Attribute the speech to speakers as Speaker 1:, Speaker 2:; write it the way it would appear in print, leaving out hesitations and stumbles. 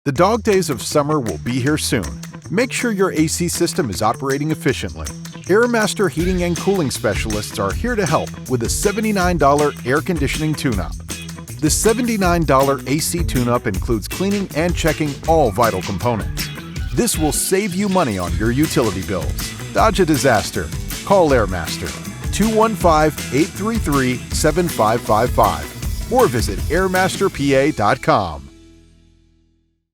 Speaker 1: The dog days of summer will be here soon. Make sure your AC system is operating efficiently. AirMaster Heating and Cooling specialists are here to help with a $79 air conditioning tune-up. The $79 AC tune-up includes cleaning and checking all vital components. This will save you money on your utility bills. Dodge a disaster. Call AirMaster 215-833-7555 or visit airmasterpa.com.